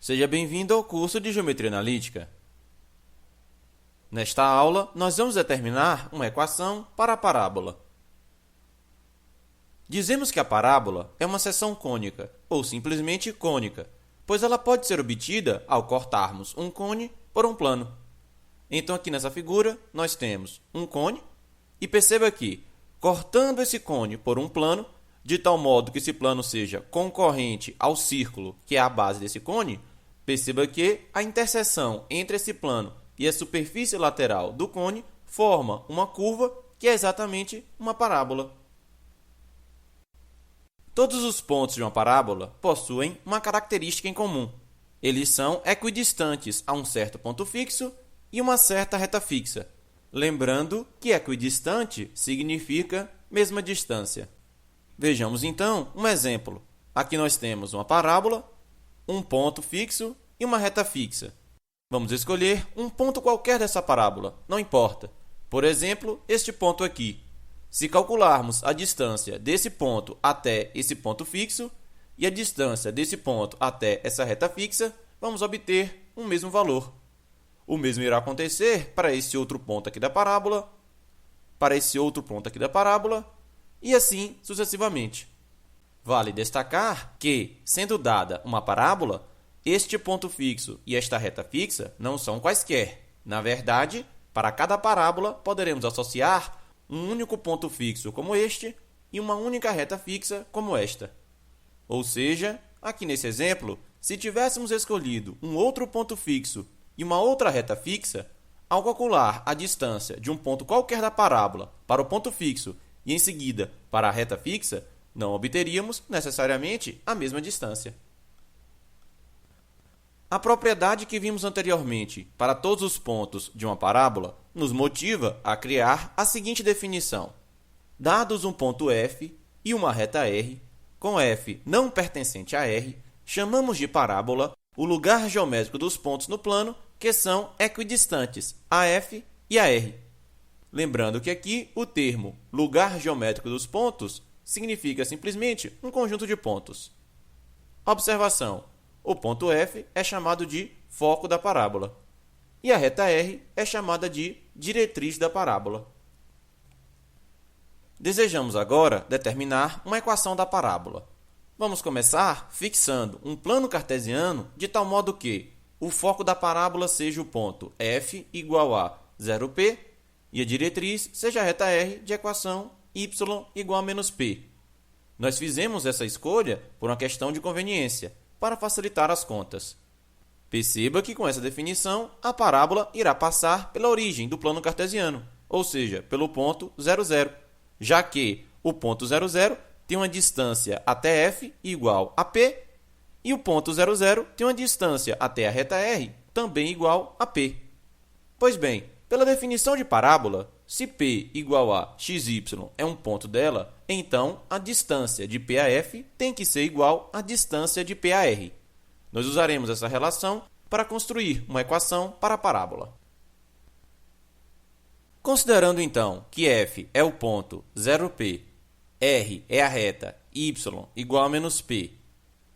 Seja bem-vindo ao curso de Geometria Analítica. Nesta aula, nós vamos determinar uma equação para a parábola. Dizemos que a parábola é uma seção cônica, ou simplesmente cônica, pois ela pode ser obtida ao cortarmos um cone por um plano. Então, aqui nessa figura, nós temos um cone, e perceba que, cortando esse cone por um plano, de tal modo que esse plano seja concorrente ao círculo, que é a base desse cone, perceba que a interseção entre esse plano e a superfície lateral do cone forma uma curva que é exatamente uma parábola. Todos os pontos de uma parábola possuem uma característica em comum. Eles são equidistantes a um certo ponto fixo e uma certa reta fixa. Lembrando que equidistante significa mesma distância. Vejamos então um exemplo. Aqui nós temos uma parábola, um ponto fixo e uma reta fixa. Vamos escolher um ponto qualquer dessa parábola, não importa. Por exemplo, este ponto aqui. Se calcularmos a distância desse ponto até esse ponto fixo e a distância desse ponto até essa reta fixa, vamos obter o mesmo valor. O mesmo irá acontecer para esse outro ponto aqui da parábola, para esse outro ponto aqui da parábola e assim sucessivamente. Vale destacar que, sendo dada uma parábola, este ponto fixo e esta reta fixa não são quaisquer. Na verdade, para cada parábola, poderemos associar um único ponto fixo como este e uma única reta fixa como esta. Ou seja, aqui nesse exemplo, se tivéssemos escolhido um outro ponto fixo e uma outra reta fixa, ao calcular a distância de um ponto qualquer da parábola para o ponto fixo e em seguida para a reta fixa, não obteríamos necessariamente a mesma distância. A propriedade que vimos anteriormente para todos os pontos de uma parábola nos motiva a criar a seguinte definição. Dados um ponto F e uma reta R, com F não pertencente a R, chamamos de parábola o lugar geométrico dos pontos no plano que são equidistantes a F e a R. Lembrando que aqui o termo lugar geométrico dos pontos significa simplesmente um conjunto de pontos. Observação. O ponto F é chamado de foco da parábola e a reta R é chamada de diretriz da parábola. Desejamos agora determinar uma equação da parábola. Vamos começar fixando um plano cartesiano de tal modo que o foco da parábola seja o ponto F igual a 0P e a diretriz seja a reta R de equação y igual a menos P. Nós fizemos essa escolha por uma questão de conveniência, para facilitar as contas. Perceba que com essa definição, a parábola irá passar pela origem do plano cartesiano, ou seja, pelo ponto 00, já que o ponto 00 tem uma distância até f igual a p e o ponto 00 tem uma distância até a reta r também igual a p. Pois bem, pela definição de parábola, se P igual a XY é um ponto dela, então a distância de P a F tem que ser igual à distância de P a R. Nós usaremos essa relação para construir uma equação para a parábola. Considerando então que F é o ponto 0P, R é a reta y igual a menos P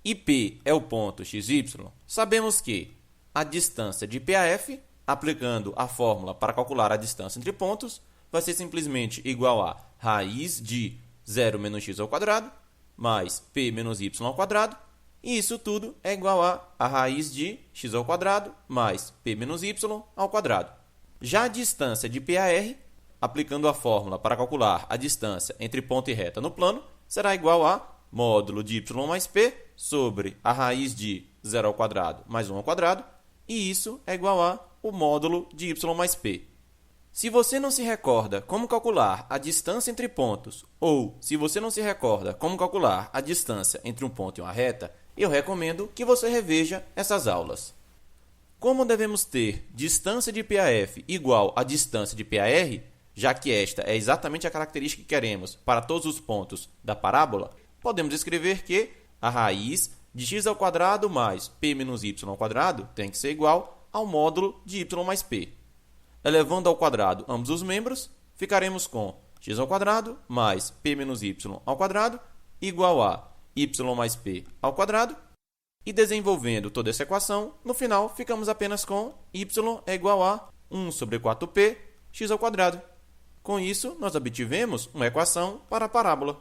e P é o ponto XY, sabemos que a distância de P a F, aplicando a fórmula para calcular a distância entre pontos, vai ser simplesmente igual a raiz de 0 menos x ao quadrado, mais p menos y ao quadrado, e isso tudo é igual a raiz de x ao quadrado, mais p menos y ao quadrado. Já a distância de P a R, aplicando a fórmula para calcular a distância entre ponto e reta no plano, será igual a módulo de y mais p sobre a raiz de 0 ao quadrado mais 1 ao quadrado, e isso é igual a o módulo de y mais p. Se você não se recorda como calcular a distância entre pontos, ou se você não se recorda como calcular a distância entre um ponto e uma reta, eu recomendo que você reveja essas aulas. Como devemos ter distância de PAF igual à distância de PAR, já que esta é exatamente a característica que queremos para todos os pontos da parábola, podemos escrever que a raiz de x ao quadrado mais p menos y ao quadrado tem que ser igual ao módulo de y mais p. Elevando ao quadrado ambos os membros, ficaremos com x ao quadrado mais p menos y ao quadrado igual a y mais p ao quadrado. E desenvolvendo toda essa equação, no final ficamos apenas com y é igual a 1 sobre 4p x ao quadrado. Com isso, nós obtivemos uma equação para a parábola.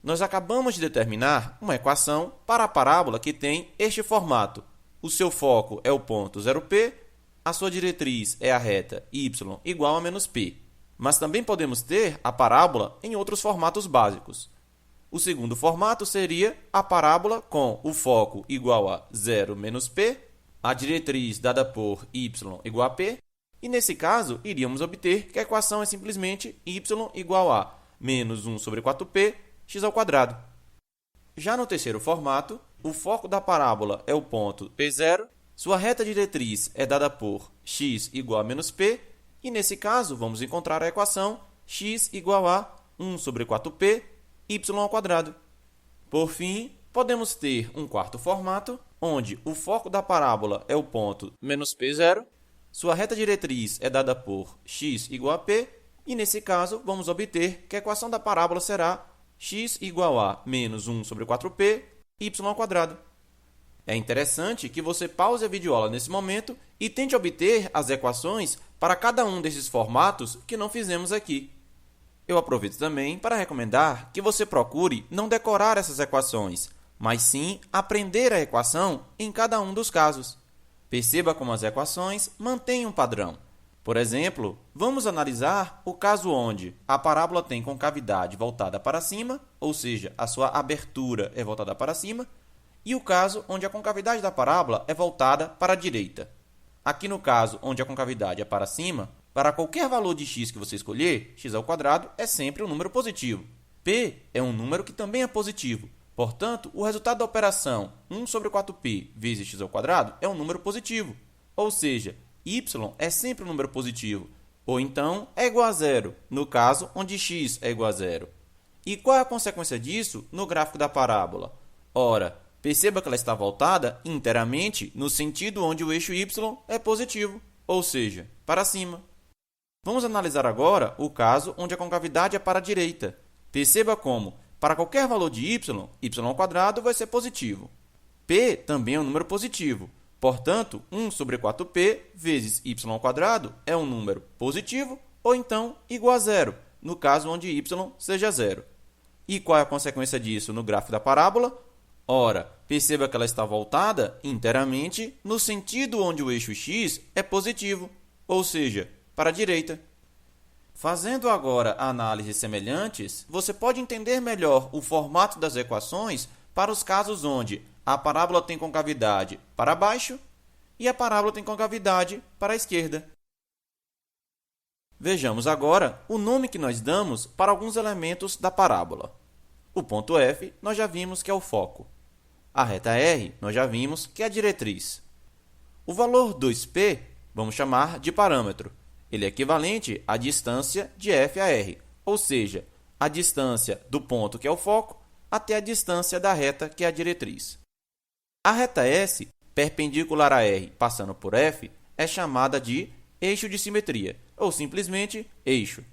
Nós acabamos de determinar uma equação para a parábola que tem este formato. O seu foco é o ponto 0p, a sua diretriz é a reta y igual a menos p. Mas também podemos ter a parábola em outros formatos básicos. O segundo formato seria a parábola com o foco igual a 0 menos p, a diretriz dada por y igual a p, e nesse caso iríamos obter que a equação é simplesmente y igual a menos 1 sobre 4p x ao quadrado. Já no terceiro formato, o foco da parábola é o ponto P0, sua reta diretriz é dada por x igual a menos p, e nesse caso vamos encontrar a equação x igual a 1 sobre 4p y ao quadrado. Por fim, podemos ter um quarto formato, onde o foco da parábola é o ponto menos P0, sua reta diretriz é dada por x igual a p, e nesse caso vamos obter que a equação da parábola será x igual a menos 1 sobre 4p y ao quadrado. É interessante que você pause a videoaula nesse momento e tente obter as equações para cada um desses formatos que não fizemos aqui. Eu aproveito também para recomendar que você procure não decorar essas equações, mas sim aprender a equação em cada um dos casos. Perceba como as equações mantêm um padrão. Por exemplo, vamos analisar o caso onde a parábola tem concavidade voltada para cima, ou seja, a sua abertura é voltada para cima, e o caso onde a concavidade da parábola é voltada para a direita. Aqui no caso onde a concavidade é para cima, para qualquer valor de x que você escolher, x ao quadrado é sempre um número positivo. P é um número que também é positivo. Portanto, o resultado da operação 1 sobre 4p vezes x ao quadrado é um número positivo. Ou seja, y é sempre um número positivo, ou então é igual a zero, no caso onde x é igual a zero. E qual é a consequência disso no gráfico da parábola? Ora, perceba que ela está voltada inteiramente no sentido onde o eixo y é positivo, ou seja, para cima. Vamos analisar agora o caso onde a concavidade é para a direita. Perceba como, para qualquer valor de y ao quadrado vai ser positivo. P também é um número positivo. Portanto, 1 sobre 4p vezes y ao quadrado é um número positivo ou então igual a zero, no caso onde y seja zero. E qual é a consequência disso no gráfico da parábola? Ora, perceba que ela está voltada inteiramente no sentido onde o eixo x é positivo, ou seja, para a direita. Fazendo agora análises semelhantes, você pode entender melhor o formato das equações para os casos onde a parábola tem concavidade para baixo e a parábola tem concavidade para a esquerda. Vejamos agora o nome que nós damos para alguns elementos da parábola. O ponto F nós já vimos que é o foco. A reta R nós já vimos que é a diretriz. O valor 2p vamos chamar de parâmetro. Ele é equivalente à distância de F a R, ou seja, a distância do ponto que é o foco até a distância da reta que é a diretriz. A reta S, perpendicular a R passando por F, é chamada de eixo de simetria, ou simplesmente eixo.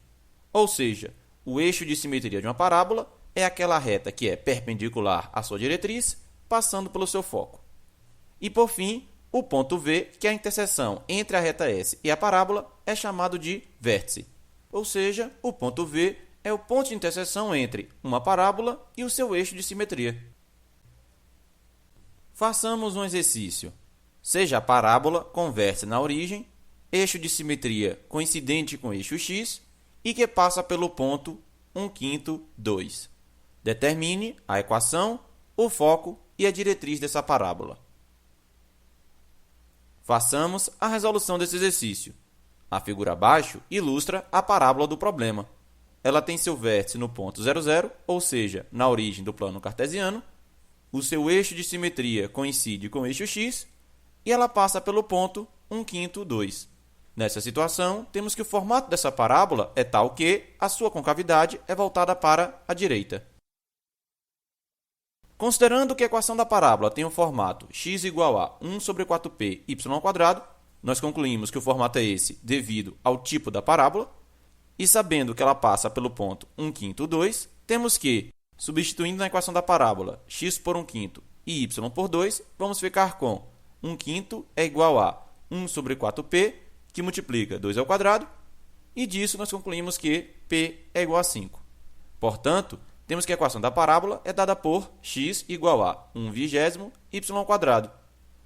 Ou seja, o eixo de simetria de uma parábola é aquela reta que é perpendicular à sua diretriz, passando pelo seu foco. E, por fim, o ponto V, que é a interseção entre a reta S e a parábola, é chamado de vértice. Ou seja, o ponto V é o ponto de interseção entre uma parábola e o seu eixo de simetria. Façamos um exercício. Seja a parábola com vértice na origem, eixo de simetria coincidente com o eixo x e que passa pelo ponto 1/5, 2. Determine a equação, o foco e a diretriz dessa parábola. Façamos a resolução desse exercício. A figura abaixo ilustra a parábola do problema. Ela tem seu vértice no ponto 0, 0, ou seja, na origem do plano cartesiano. O seu eixo de simetria coincide com o eixo x e ela passa pelo ponto 1/5, 2. Nessa situação, temos que o formato dessa parábola é tal que a sua concavidade é voltada para a direita. Considerando que a equação da parábola tem o formato x igual a 1 sobre 4p y ao quadrado, nós concluímos que o formato é esse devido ao tipo da parábola, e sabendo que ela passa pelo ponto 1/5, 2, temos que Substituindo na equação da parábola x por 1/5 e y por 2, vamos ficar com 1/5 é igual a 1 sobre 4p, que multiplica 2 ao quadrado, e disso nós concluímos que p é igual a 5. Portanto, temos que a equação da parábola é dada por x igual a 1/20 y ao quadrado.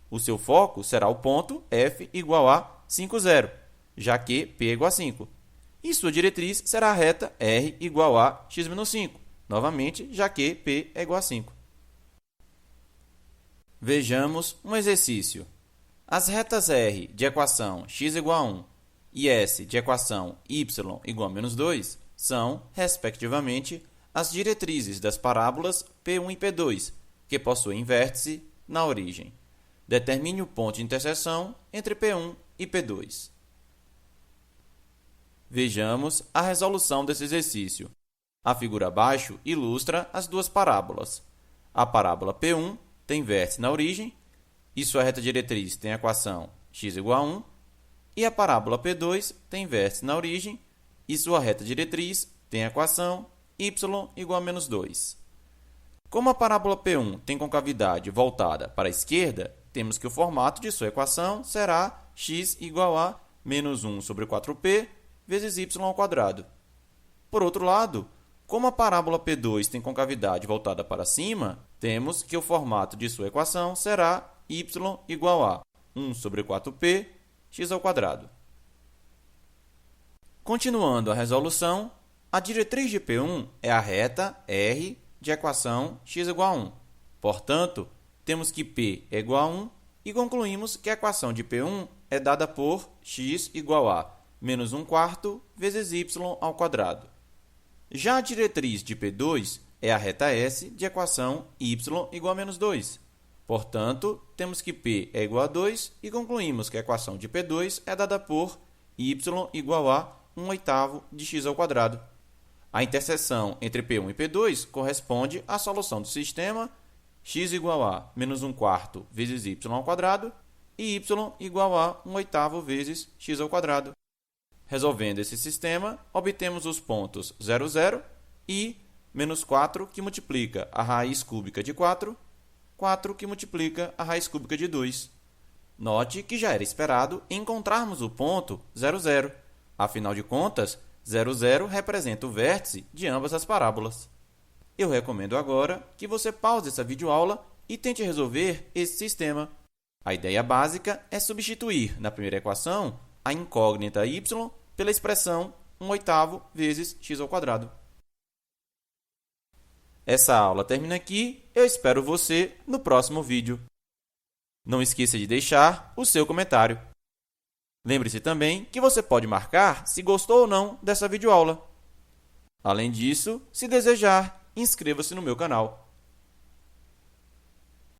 O seu foco será o ponto f igual a 5, 0, já que p é igual a 5. E sua diretriz será a reta r igual a x menos 5, novamente, já que p é igual a 5. Vejamos um exercício. As retas r de equação x igual a 1 e s de equação y igual a menos 2 são, respectivamente, as diretrizes das parábolas P1 e P2, que possuem vértice na origem. Determine o ponto de interseção entre P1 e P2. Vejamos a resolução desse exercício. A figura abaixo ilustra as duas parábolas. A parábola P1 tem vértice na origem e sua reta diretriz tem a equação x igual a 1, e a parábola P2 tem vértice na origem e sua reta diretriz tem a equação y igual a menos 2. Como a parábola P1 tem concavidade voltada para a esquerda, temos que o formato de sua equação será x igual a menos 1 sobre 4p vezes y ao quadrado. Por outro lado, como a parábola P2 tem concavidade voltada para cima, temos que o formato de sua equação será y igual a 1 sobre 4p x ao quadrado. Continuando a resolução, a diretriz de P1 é a reta R de equação x igual a 1. Portanto, temos que P é igual a 1 e concluímos que a equação de P1 é dada por x igual a menos 1/4 vezes y ao quadrado. Já a diretriz de P2 é a reta S de equação y igual a menos 2. Portanto, temos que P é igual a 2 e concluímos que a equação de P2 é dada por y igual a 1/8 de x ao quadrado. A interseção entre P1 e P2 corresponde à solução do sistema x igual a menos 1/4 vezes y ao quadrado e y igual a 1/8 vezes x ao quadrado. Resolvendo esse sistema, obtemos os pontos 0, 0 e menos 4, que multiplica a raiz cúbica de 4, 4 que multiplica a raiz cúbica de 2. Note que já era esperado encontrarmos o ponto 0, 0. Afinal de contas, 0, 0 representa o vértice de ambas as parábolas. Eu recomendo agora que você pause essa videoaula e tente resolver esse sistema. A ideia básica é substituir na primeira equação a incógnita y pela expressão 1/8 vezes x ao quadrado. Essa aula termina aqui. Eu espero você no próximo vídeo. Não esqueça de deixar o seu comentário. Lembre-se também que você pode marcar se gostou ou não dessa videoaula. Além disso, se desejar, inscreva-se no meu canal.